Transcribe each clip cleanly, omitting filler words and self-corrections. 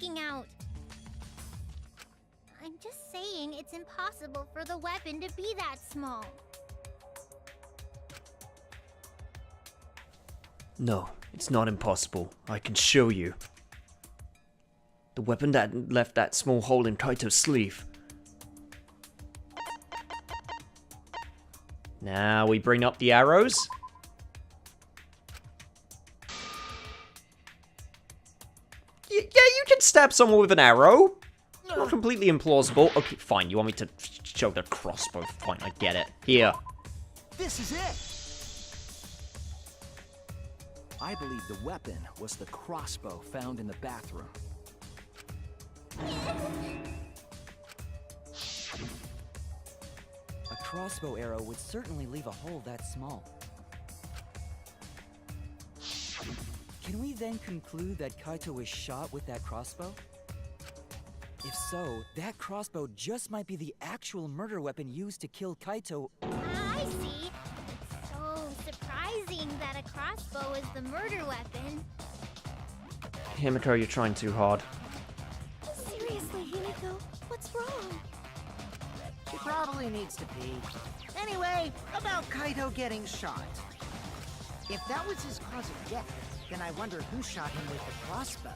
freaking out. I'm just saying it's impossible for the weapon to be that small. No, it's not impossible. I can show you. The weapon that left that small hole in Kaito's sleeve. Now we bring up the arrows. Yeah, you can stab someone with an arrow. It's not completely implausible. Okay, fine. You want me to show the crossbow? Fine, I get it. Here. This is it! I believe the weapon was the crossbow found in the bathroom. A crossbow arrow would certainly leave a hole that small. Can we then conclude that Kaito was shot with that crossbow? If so, that crossbow just might be the actual murder weapon used to kill Kaito. I see. It's so surprising that a crossbow is the murder weapon. Himiko, you're trying too hard. Seriously, Himiko, what's wrong? She probably needs to pee. Anyway, about Kaito getting shot. If that was his cause of death, then I wonder who shot him with the crossbow.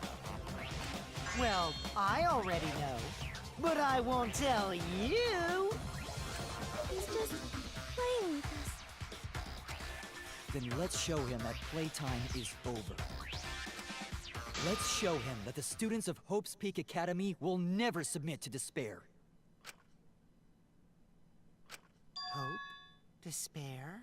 Well, I already know, but I won't tell you. He's just playing with us. Then let's show him that playtime is over. Let's show him that the students of Hope's Peak Academy will never submit to despair. Hope? Despair?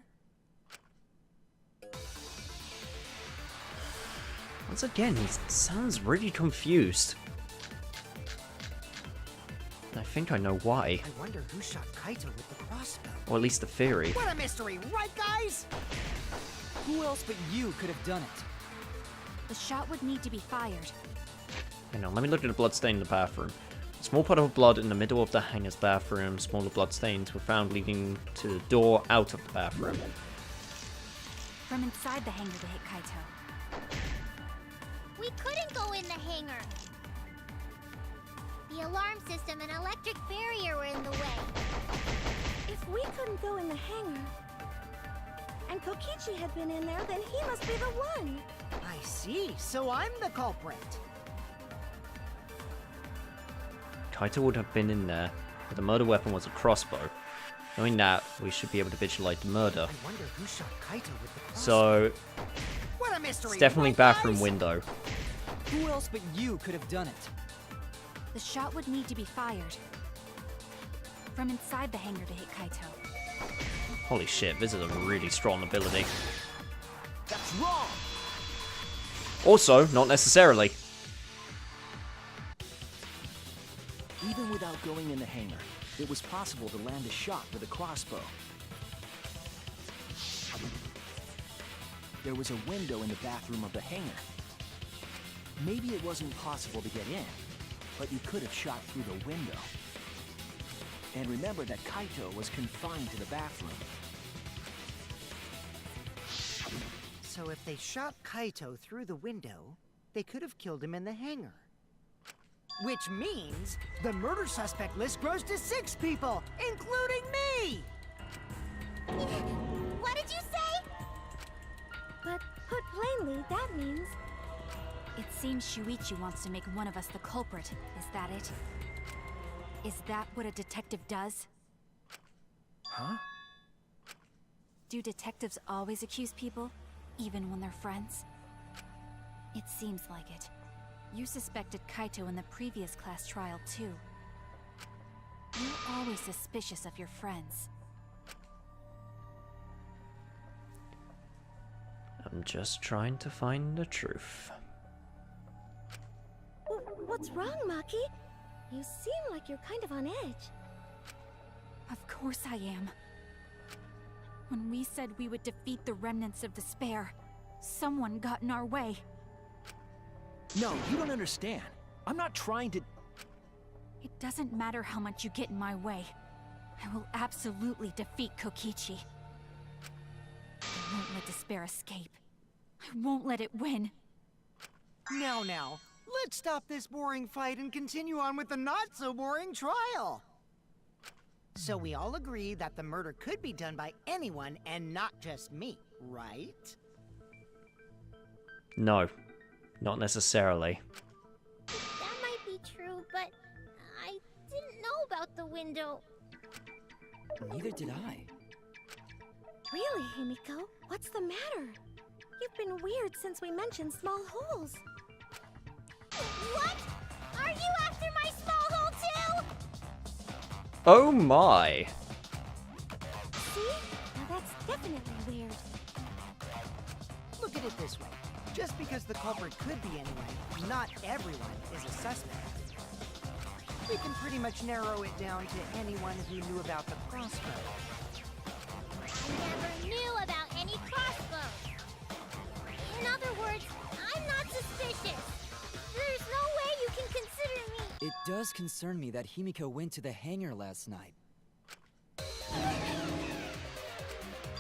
Once again, he sounds really confused. I think I know why. I wonder who shot Kaito with the crossbow. Or at least the theory. What a mystery, right, guys? Who else but you could have done it? The shot would need to be fired. Hang on, let me look at the bloodstain in the bathroom. A small puddle of blood in the middle of the hanger's bathroom. Smaller bloodstains were found leading to the door out of the bathroom. From inside the hangar to hit Kaito. We couldn't go in the hangar. The alarm system and electric barrier were in the way. If we couldn't go in the hangar, and Kokichi had been in there, then he must be the one. I see, so I'm the culprit. Kaito would have been in there, but the murder weapon was a crossbow. Knowing that, we should be able to visualize the murder. I wonder who shot Kaito with the crossbow. So, What a mystery, it's definitely right, bathroom guys? window. Who else but you could have done it? The shot would need to be fired. From inside the hangar to hit Kaito. Holy shit, this is a really strong ability. That's wrong! Also, not necessarily. Even without going in the hangar, it was possible to land a shot with a crossbow. There was a window in the bathroom of the hangar. Maybe it wasn't possible to get in, but you could have shot through the window. And remember that Kaito was confined to the bathroom. So if they shot Kaito through the window, they could have killed him in the hangar. Which means the murder suspect list grows to 6 people, including me! What did you say? But put plainly, that means It seems Shuichi wants to make one of us the culprit. Is that it? Is that what a detective does? Huh? Do detectives always accuse people, even when they're friends? It seems like it. You suspected Kaito in the previous class trial, too. You're always suspicious of your friends. I'm just trying to find the truth. What's wrong, Maki? You seem like you're kind of on edge. Of course I am. When we said we would defeat the remnants of despair, someone got in our way. No, you don't understand. I'm not trying to... It doesn't matter how much you get in my way. I will absolutely defeat Kokichi. I won't let despair escape. I won't let it win. Now, let's stop this boring fight and continue on with the not-so-boring trial. So we all agree that the murder could be done by anyone and not just me, right? No, not necessarily. That might be true, but I didn't know about the window. Neither did I. Really, Himiko? What's the matter? You've been weird since we mentioned small holes. What? Are you after my small hole too? Oh my! See? Now that's definitely weird. Look at it this way. Just because the culprit could be anyone, not everyone is a suspect. We can pretty much narrow it down to anyone who knew about the crossbow. I never knew about any crossbows. In other words, I'm not suspicious. There's no way you can consider me. It does concern me that Himiko went to the hangar last night.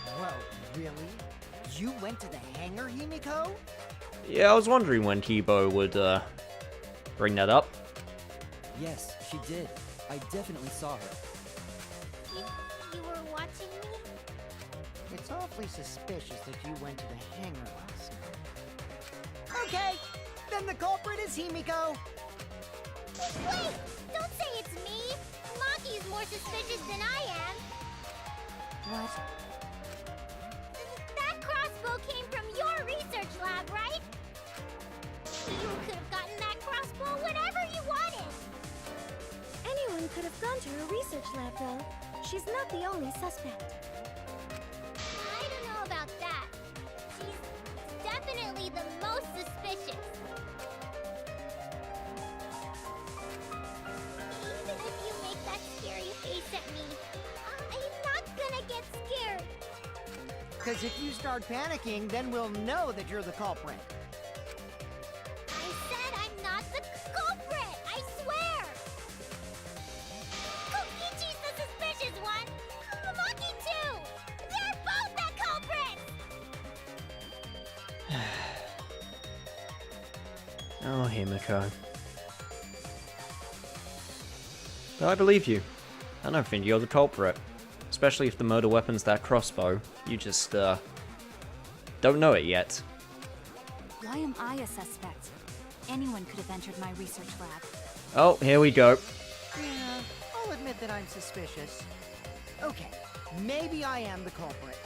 Whoa, really? You went to the hangar, Himiko? Yeah, I was wondering when Kibo would, bring that up. Yes, she did. I definitely saw her. You were watching me? It's awfully suspicious that you went to the hangar last night. Okay, then the culprit is Himiko. Wait! Don't say it's me! Maki's more suspicious than I am! What? That crossbow came from your research lab, right? You could have gotten that crossbow whenever you wanted! Anyone could have gone to her research lab, though. She's not the only suspect. I don't know about that. She's definitely the most suspicious. Even if you make that scary face at me, I'm not gonna get scared. Because if you start panicking, then we'll know that you're the culprit. I said I'm not the culprit! I swear! Kokichi's the suspicious one! Maki too! They're both the culprits! Oh, Himiko. I believe you. I don't think you're the culprit. Especially if the murder weapon's that crossbow. You just, don't know it yet. Why am I a suspect? Anyone could have entered my research lab. Oh, here we go. Yeah, I'll admit that I'm suspicious. Okay, maybe I am the culprit.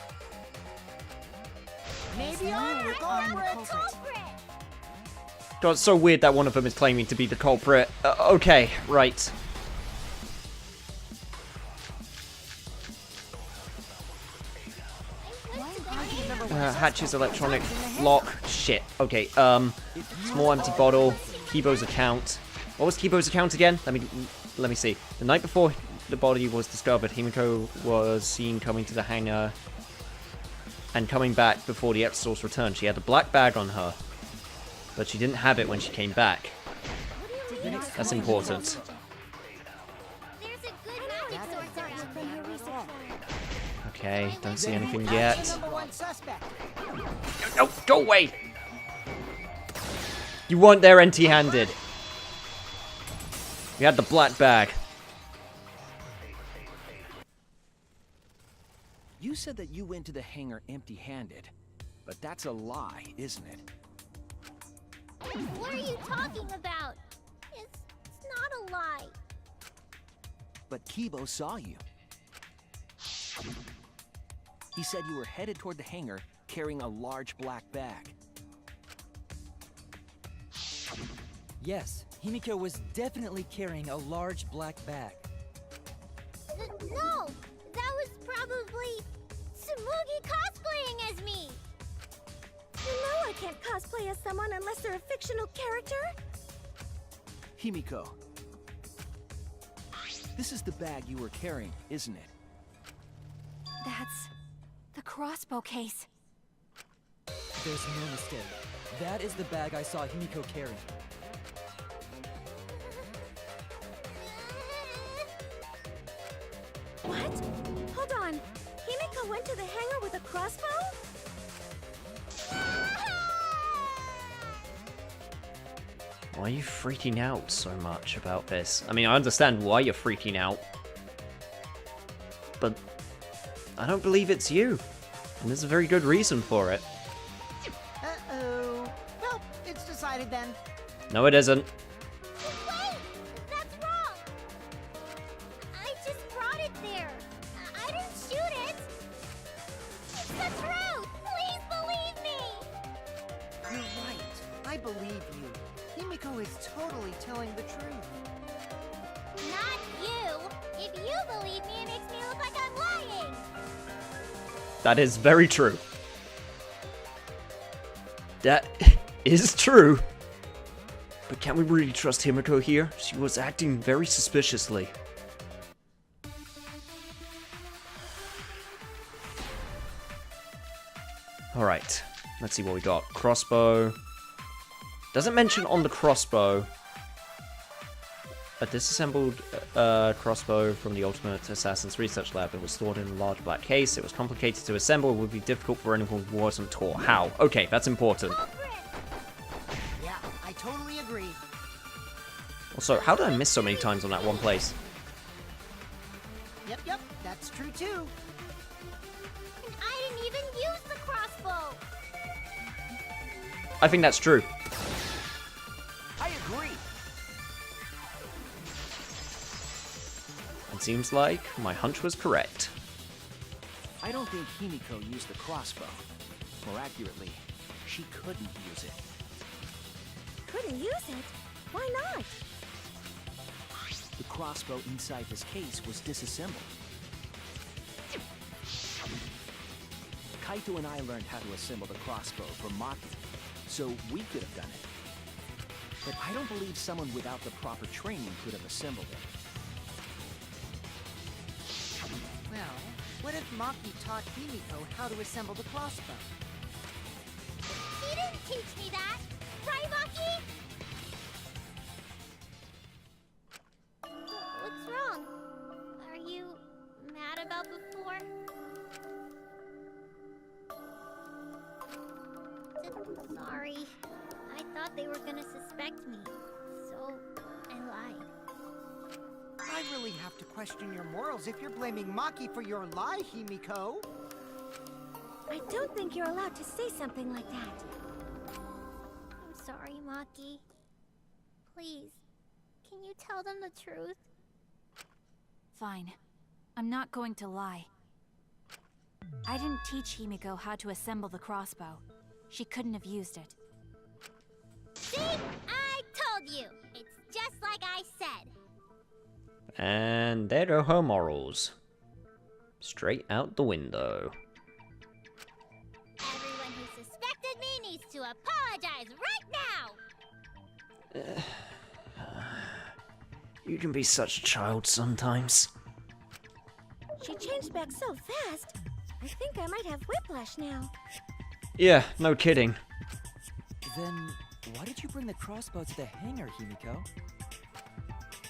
Maybe I'm the culprit! Culprit! God, it's so weird that one of them is claiming to be the culprit. Okay, right. Hatch's electronic lock. Shit. Okay, small empty bottle. Kibo's account. What was Kibo's account again? Let me see. The night before the body was discovered, Himiko was seen coming to the hangar and coming back before the Exor's returned. She had a black bag on her, but she didn't have it when she came back. That's important. There's a good magic source around from your research lab. Okay, don't see anything yet. Number one suspect. No, go away! You weren't there empty-handed. You had the black bag. You said that you went to the hangar empty-handed, but that's a lie, isn't it? What are you talking about? It's not a lie. But Kibo saw you. He said you were headed toward the hangar carrying a large black bag. Yes, Himiko was definitely carrying a large black bag. No! That was probably Tsumugi cosplaying as me! You know I can't cosplay as someone unless they're a fictional character? Himiko, this is the bag you were carrying, isn't it? That's the crossbow case. There's no mistake. That is the bag I saw Himiko carrying. What? Hold on. Himiko went to the hangar with a crossbow? Why are you freaking out so much about this? I mean, I understand why you're freaking out. But I don't believe it's you. And there's a very good reason for it. Uh-oh. Well, it's decided then. No, it isn't. Wait! That's wrong! I just brought it there. I didn't shoot it. It's the truth! Please believe me! You're right. I believe you. Himiko is totally telling the truth. Not you! If you believe me, it makes me look like I'm lying! That is very true. That is true. But can we really trust Himiko here? She was acting very suspiciously. Alright, let's see what we got. Crossbow. Doesn't mention on the crossbow a disassembled crossbow from the Ultimate Assassin's Research Lab. It was stored in a large black case. It was complicated to assemble. It would be difficult for anyone who wasn't taught how. Okay, that's important. Yeah, I totally agree. Also, how did I miss so many times on that one place? Yep, that's true too. And I didn't even use the crossbow! I think that's true. I agree. It seems like my hunch was correct. I don't think Himiko used the crossbow. More accurately, she couldn't use it. Couldn't use it? Why not? The crossbow inside this case was disassembled. Kaito and I learned how to assemble the crossbow from Maki, so we could have done it. But I don't believe someone without the proper training could have assembled it. Well, what if Maki taught Himiko how to assemble the crossbow? He didn't teach me that! Right, Maki? What's wrong? Are you mad about before? Sorry. I thought they were gonna suspect me, so I lied. I really have to question your morals if you're blaming Maki for your lie, Himiko. I don't think you're allowed to say something like that. I'm sorry, Maki. Please, can you tell them the truth? Fine. I'm not going to lie. I didn't teach Himiko how to assemble the crossbow. She couldn't have used it. See? I told you! It's just like I said. And there go her morals. Straight out the window. Everyone who suspected me needs to apologize right now! You can be such a child sometimes. She changed back so fast. I think I might have whiplash now. Yeah, no kidding. Then, why did you bring the crossbow to the hangar, Himiko?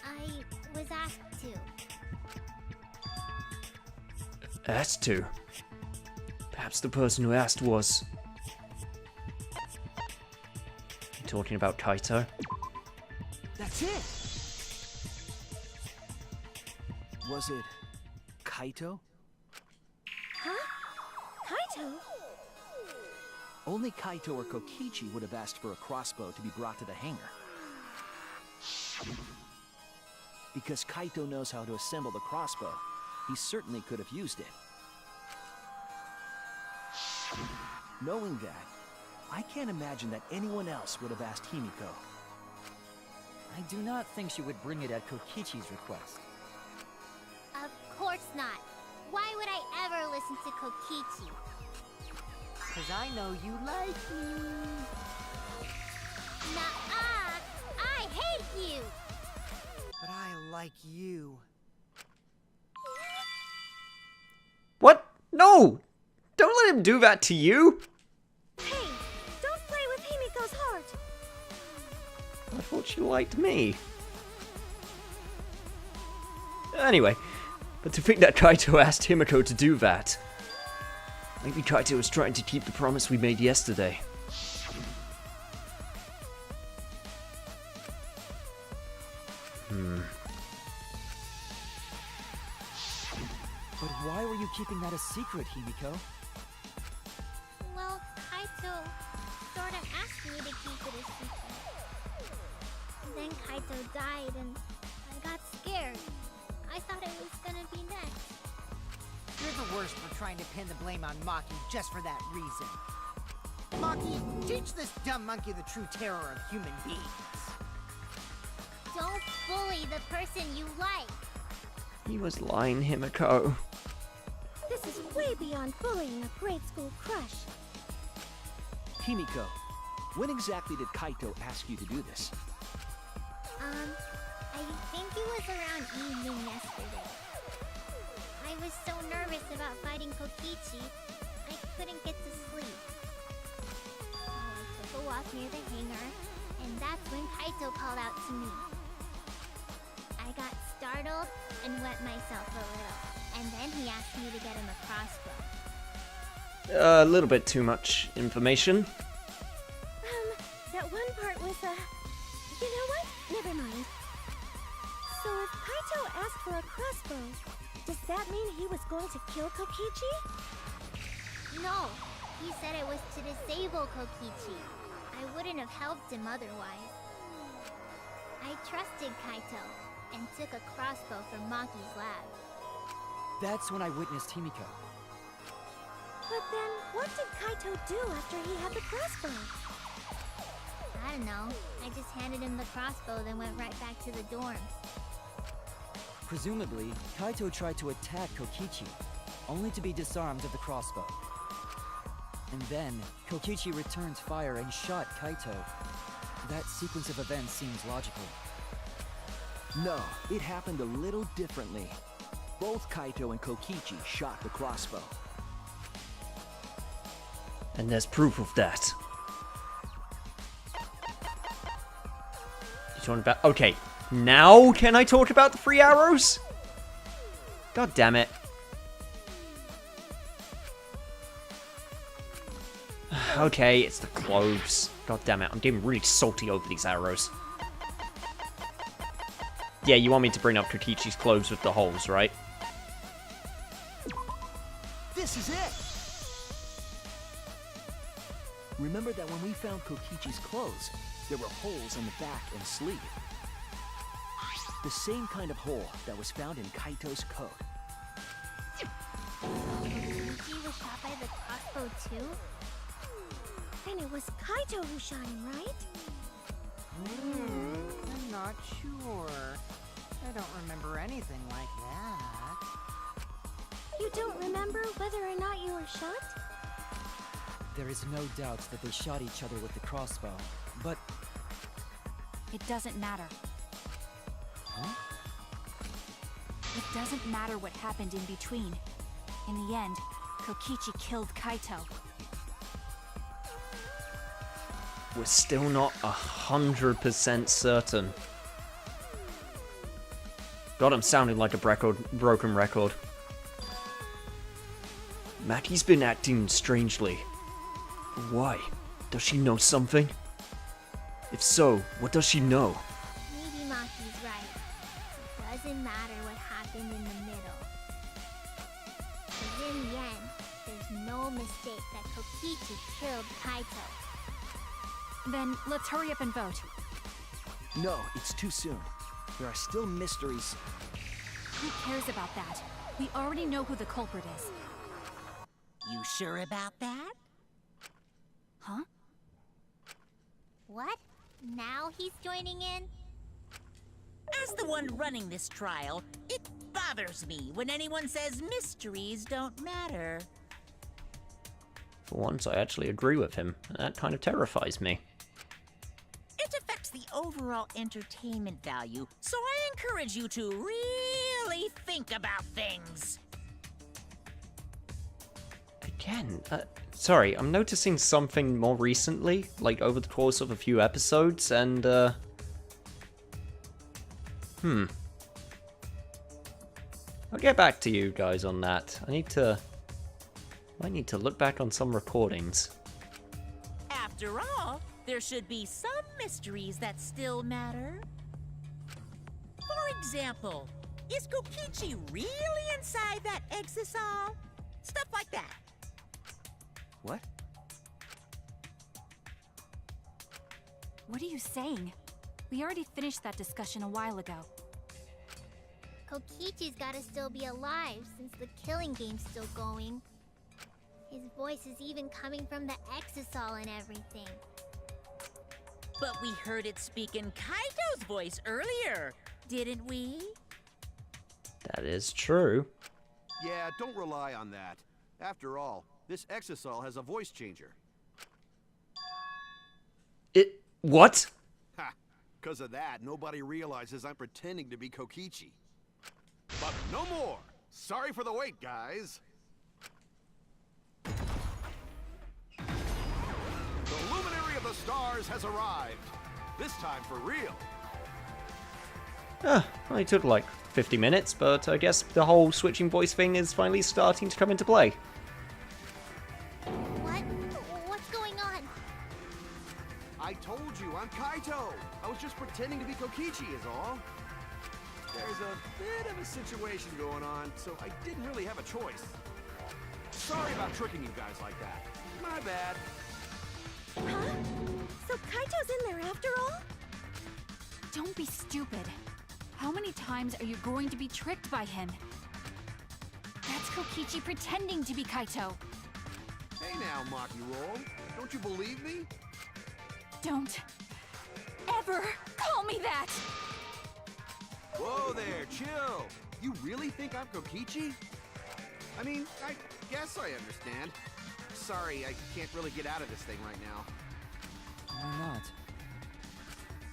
I was asked to. Asked to. Perhaps the person who asked was... You talking about Kaito? That's it! Was it Kaito? Huh? Kaito? Only Kaito or Kokichi would have asked for a crossbow to be brought to the hangar. Because Kaito knows how to assemble the crossbow, he certainly could have used it. Knowing that, I can't imagine that anyone else would have asked Himiko. I do not think she would bring it at Kokichi's request. Of course not. Why would I ever listen to Kokichi? Cause I know you like me. Nuh-uh! I hate you! But I like you. What? No! Don't let him do that to you! Hey! Don't play with Himiko's heart! I thought she liked me. Anyway, but to think that Kaito asked Himiko to do that. Maybe Kaito was trying to keep the promise we made yesterday. But why were you keeping that a secret, Himiko? Well, Kaito sorta asked me to keep it a secret. Then Kaito died and I got scared. I thought it was gonna be next. You're the worst for trying to pin the blame on Maki just for that reason. Maki, teach this dumb monkey the true terror of human beings. Don't bully the person you like. He was lying, Himiko. This is way beyond bullying a grade school crush. Himiko, when exactly did Kaito ask you to do this? I think it was around evening yesterday. I was so nervous about fighting Kokichi, I couldn't get to sleep. So I took a walk near the hangar, and that's when Kaito called out to me. I got startled and wet myself a little, and then he asked me to get him a crossbow. A little bit too much information. That one part was, you know what? Never mind. So if Kaito asked for a crossbow, does that mean he was going to kill Kokichi? No, he said it was to disable Kokichi. I wouldn't have helped him otherwise. I trusted Kaito and took a crossbow from Maki's lab. That's when I witnessed Himiko. But then, what did Kaito do after he had the crossbow? I don't know. I just handed him the crossbow, then went right back to the dorms. Presumably, Kaito tried to attack Kokichi, only to be disarmed of the crossbow. And then, Kokichi returned fire and shot Kaito. That sequence of events seems logical. No, it happened a little differently. Both Kaito and Kokichi shot the crossbow. And there's proof of that. You talking about... Okay, now can I talk about the 3 arrows? God damn it. Okay, it's the clothes. God damn it, I'm getting really salty over these arrows. Yeah, you want me to bring up Kokichi's clothes with the holes, right? This is it! Remember that when we found Kokichi's clothes, there were holes in the back and sleeve. The same kind of hole that was found in Kaito's coat. Kokichi was shot by the crossbow too? Then it was Kaito who shot him, right? I'm not sure. I don't remember anything like that. You don't remember whether or not you were shot? There is no doubt that they shot each other with the crossbow, but... It doesn't matter. Huh? It doesn't matter what happened in between. In the end, Kokichi killed Kaito. We're still not 100% certain. God, I'm sounding like a broken record. Maki's been acting strangely. Why? Does she know something? If so, what does she know? Maybe Maki's right. It doesn't matter what happened in the middle. Because in the end, there's no mistake that Kokichi killed Kaito. Then let's hurry up and vote. No, it's too soon. There are still mysteries. Who cares about that? We already know who the culprit is. You sure about that? Huh? What? Now he's joining in? As the one running this trial, it bothers me when anyone says mysteries don't matter. For once, I actually agree with him. That kind of terrifies me. It affects the overall entertainment value, so I encourage you to really think about things. Again, sorry, I'm noticing something more recently, like over the course of a few episodes, and, I'll get back to you guys on that. I might need to look back on some recordings. After all, there should be some mysteries that still matter. example, is Kokichi really inside that exisal? Stuff like that. What? What are you saying? We already finished that discussion a while ago. Kokichi's gotta still be alive since the killing game's still going. His voice is even coming from the exisal and everything. But we heard it speak in Kaito's voice earlier, didn't we? That is true. Yeah, don't rely on that. After all, this exisal has a voice changer. What? Ha! Because of that, nobody realizes I'm pretending to be Kokichi. But no more! Sorry for the wait, guys! The luminary of the stars has arrived. This time for real. Only took like 50 minutes, but I guess the whole switching voice thing is finally starting to come into play. What? What's going on? I told you, I'm Kaito. I was just pretending to be Kokichi is all. There's a bit of a situation going on, so I didn't really have a choice. Sorry about tricking you guys like that. My bad. Huh? So Kaito's in there after all? Don't be stupid. How many times are you going to be tricked by him? That's Kokichi pretending to be Kaito. Hey now, Maki Roll. Don't you believe me? Don't ever call me that! Whoa there, chill. You really think I'm Kokichi? I mean, I guess I understand. Sorry, I can't really get out of this thing right now. Why not?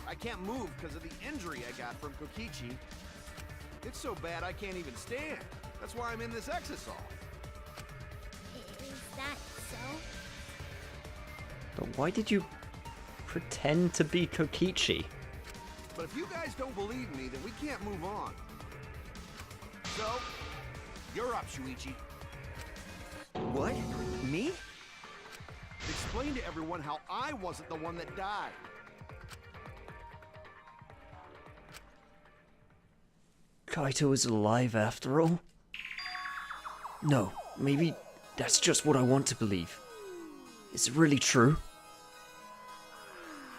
I can't move because of the injury I got from Kokichi. It's so bad I can't even stand. That's why I'm in this exisal. Is that so? But why did you pretend to be Kokichi? But if you guys don't believe me, then we can't move on. So, you're up, Shuichi. What? Me? Explain to everyone how I wasn't the one that died. Kaito is alive after all? No, maybe that's just what I want to believe. Is it really true?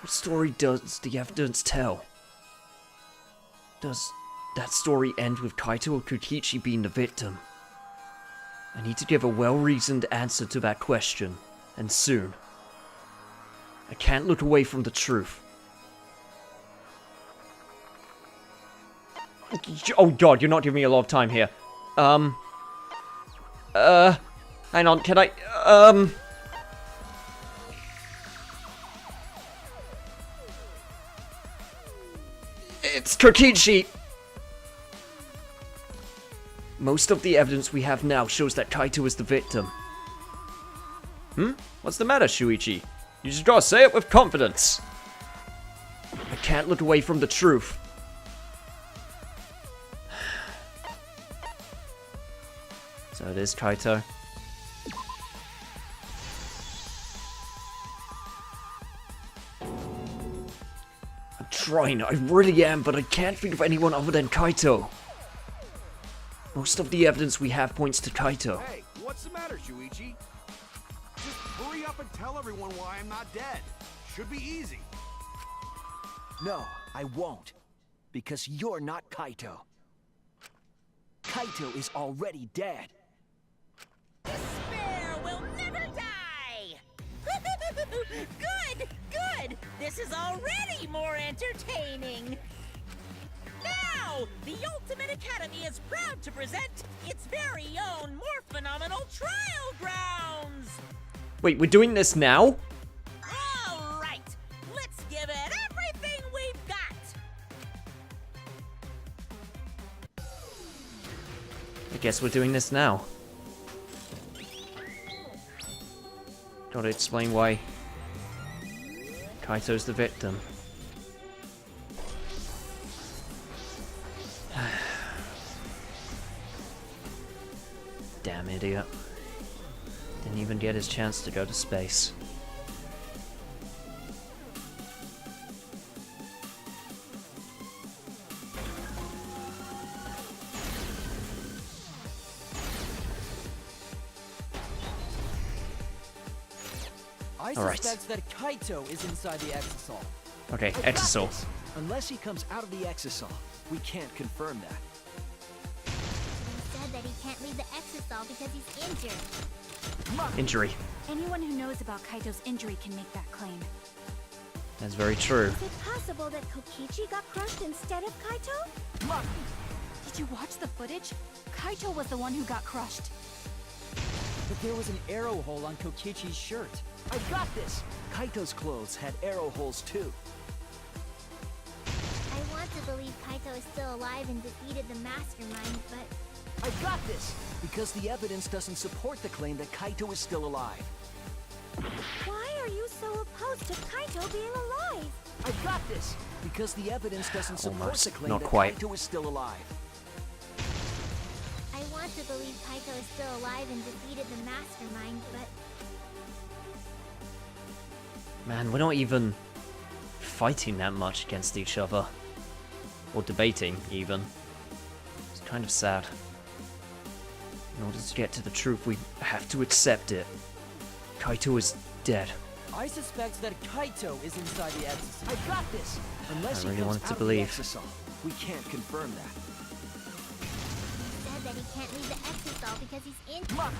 What story does the evidence tell? Does that story end with Kaito or Kokichi being the victim? I need to give a well-reasoned answer to that question, and soon. I can't look away from the truth. Oh god, you're not giving me a lot of time here. Hang on, can I, It's Kokichi! Most of the evidence we have now shows that Kaito is the victim. What's the matter, Shuichi? You just gotta say it with confidence. I can't look away from the truth. So it is Kaito. I'm trying, I really am, but I can't think of anyone other than Kaito. Most of the evidence we have points to Kaito. Hey, what's the matter, Shuichi? Just hurry up and tell everyone why I'm not dead. Should be easy. No, I won't. Because you're not Kaito. Kaito is already dead. Despair will never die! Good, good! This is already more entertaining! Now, the Ultimate Academy is proud to present its very own more phenomenal trial grounds! Wait, we're doing this now? All right, let's give it everything we've got! I guess we're doing this now. Gotta explain why Kaito's the victim. Damn idiot. Didn't even get his chance to go to space. I All right. suspect that Kaito is inside the exisal. Okay, I got Exisal. this. Unless he comes out of the exisal, we can't confirm that. He said that he can't leave the exisal because he's injured. Injury. Anyone who knows about Kaito's injury can make that claim. That's very true. Is it possible that Kokichi got crushed instead of Kaito? Did you watch the footage? Kaito was the one who got crushed. But there was an arrow hole on Kokichi's shirt. I got this! Kaito's clothes had arrow holes too. I want to believe Kaito is still alive and defeated the mastermind, but I got this! Because the evidence doesn't support the claim that Kaito is still alive. why are you so opposed to Kaito being alive? I got this! Because the evidence doesn't support Almost. the claim Not that quite. Kaito is still alive. I want to believe Kaito is still alive and defeated the mastermind, but Man, we're not even fighting that much against each other. Or debating, even. It's kind of sad. In order to get to the truth, we have to accept it. Kaito is dead. I suspect that Kaito is inside the exisal. I got this! Unless I really he comes wanted to out believe. of the exisal, we can't confirm that. he said that he can't leave the exisal because he's injured.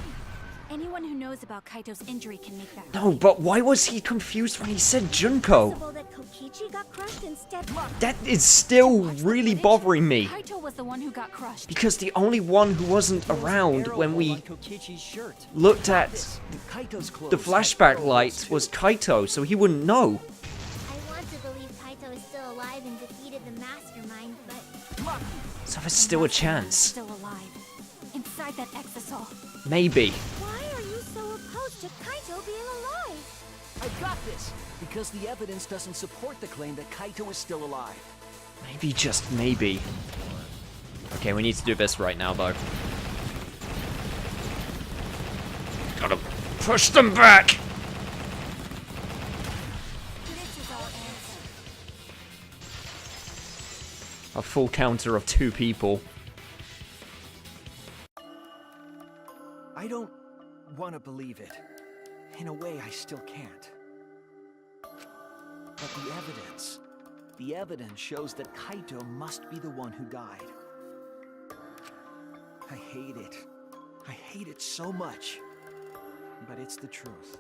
Anyone who knows about Kaito's injury can make that No, but why was he confused when he said Junko? Possible that Kokichi got crushed instead. That is still really bothering me. Kaito was the one who got crushed. Because the only one who wasn't There was an around arrow when hole we on Kokichi's shirt. looked at Kaito's clothes the had flashback arrow holes light too. was Kaito, so he wouldn't know. I want to believe Kaito is still alive and defeated the mastermind, but So there's still a chance. Still alive. Inside that exisal. Maybe. why are you so opposed to Kaito being alive? I got this! Because the evidence doesn't support the claim that Kaito is still alive. Maybe, just maybe. Okay, we need to do this right now, though. Gotta push them back! This is our answer. A full counter of 2 people. I don't want to believe it. In a way, I still can't. But the evidence shows that Kaito must be the one who died. I hate it. I hate it so much. But it's the truth.